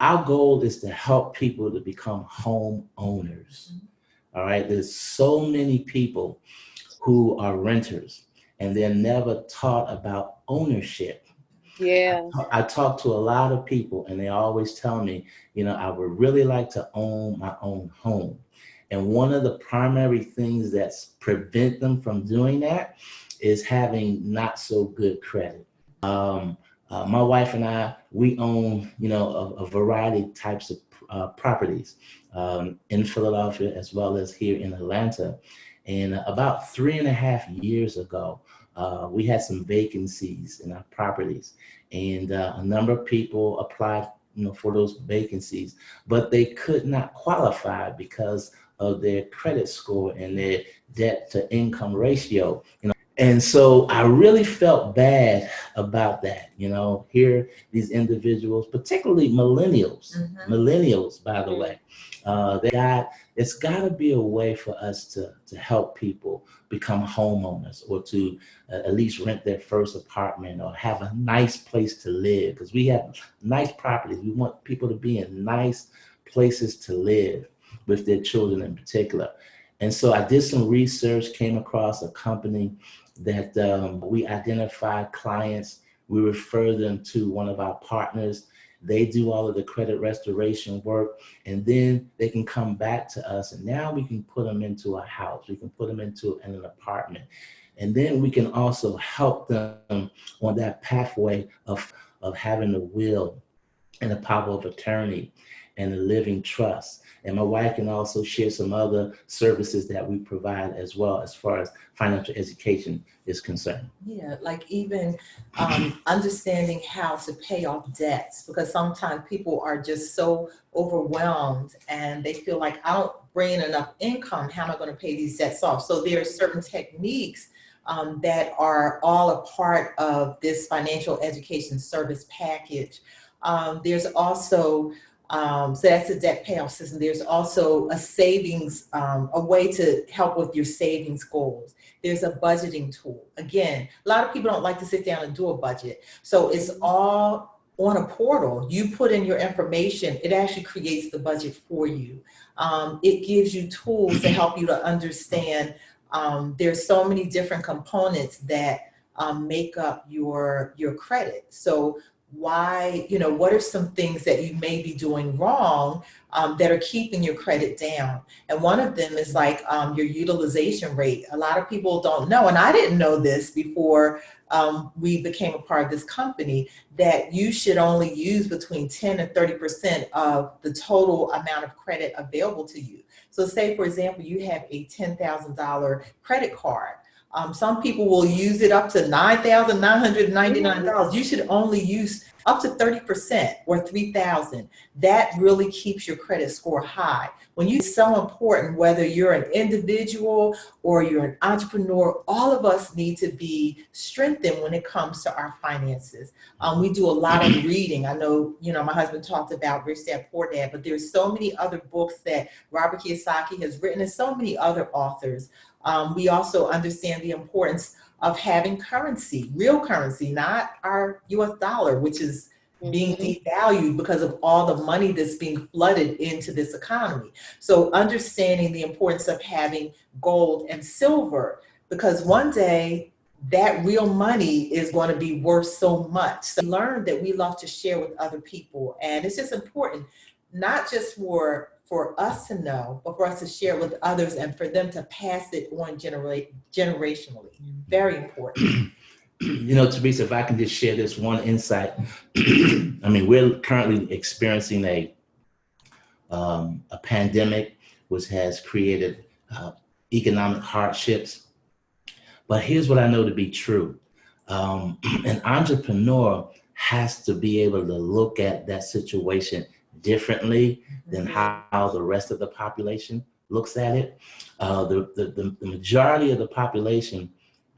our goal is to help people to become home owners. All right. There's so many people who are renters and they're never taught about ownership. Yeah. I talk to a lot of people and they always tell me, I would really like to own my own home. And one of the primary things that's prevent them from doing that is having not so good credit. My wife and I, we own, a variety of types of properties in Philadelphia as well as here in Atlanta. And about 3.5 years ago, we had some vacancies in our properties, and a number of people applied, for those vacancies, but they could not qualify because of their credit score and their debt to income ratio. And so I really felt bad about that. Here, these individuals, particularly millennials, by the Mm. way, it's got to be a way for us to help people become homeowners or to at least rent their first apartment or have a nice place to live because we have nice properties. We want people to be in nice places to live with their children in particular. And so I did some research, came across a company that we identify clients, we refer them to one of our partners. They do all of the credit restoration work, and then they can come back to us. And now we can put them into a house, we can put them into an apartment. And then we can also help them on that pathway of having a will and the power of attorney and the living trust. And my wife can also share some other services that we provide as well as far as financial education is concerned. Yeah, like even understanding how to pay off debts, because sometimes people are just so overwhelmed and they feel like, I don't bring in enough income. How am I going to pay these debts off? So there are certain techniques that are all a part of this financial education service package. There's also so that's a debt payoff system. There's also a savings, a way to help with your savings goals. There's a budgeting tool. Again, a lot of people don't like to sit down and do a budget. So it's all on a portal. You put in your information, it actually creates the budget for you. It gives you tools to help you to understand. There's so many different components that make up your credit. So why, what are some things that you may be doing wrong that are keeping your credit down? And one of them is like your utilization rate. A lot of people don't know, and I didn't know this before we became a part of this company, that you should only use between 10 and 30% of the total amount of credit available to you. So say, for example, you have a $10,000 credit card. Some people will use it up to $9,999. You should only use up to 30% or 3,000. That really keeps your credit score high. When you, it's so important, whether you're an individual or you're an entrepreneur, all of us need to be strengthened when it comes to our finances. We do a lot of reading. I know, my husband talked about Rich Dad Poor Dad, but there's so many other books that Robert Kiyosaki has written and so many other authors. We also understand the importance of having currency, real currency, not our US dollar, which is being devalued because of all the money that's being flooded into this economy. So understanding the importance of having gold and silver, because one day that real money is going to be worth so much. So we learned that we love to share with other people. And it's just important, not just for us to know, but for us to share with others and for them to pass it on generationally. Very important. Teresa, if I can just share this one insight. I mean, we're currently experiencing a pandemic which has created economic hardships. But here's what I know to be true. An entrepreneur has to be able to look at that situation differently than how the rest of the population looks at it. The majority of the population,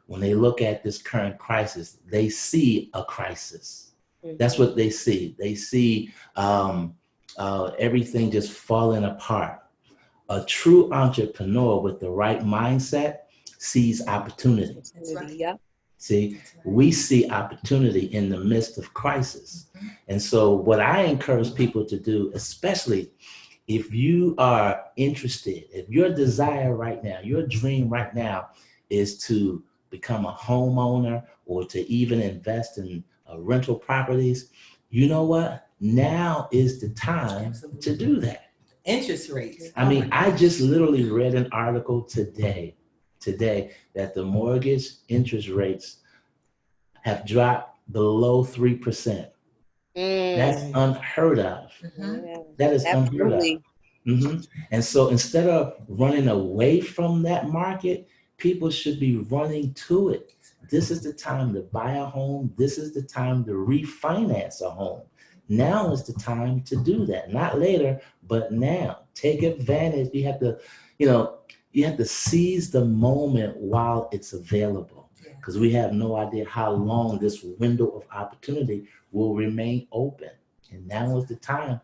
when they look at this current crisis, they see a crisis. That's what they see. They see everything just falling apart. A true entrepreneur with the right mindset sees opportunity. That's right. Yeah. See, That's right. we see opportunity in the midst of crisis. Mhm. And so, what I encourage people to do, especially if you are interested, if your desire right now, your dream right now is to become a homeowner or to even invest in rental properties, you know what? Now is the time to Absolutely. do that. Interest rates. I Oh mean, my I gosh. just literally read an article today that the mortgage interest rates have dropped below 3%. That's Mm, unheard of. Mhm. yeah, That is unheard of. absolutely. And so instead of running away from that market, people should be running to it. This is the time to buy a home. This is the time to refinance a home. Now is the time to do that. Not later, but now. Take advantage. You know, you have to seize the moment while it's available. Yeah. Because we have no idea how long this window of opportunity will remain open. And now is the time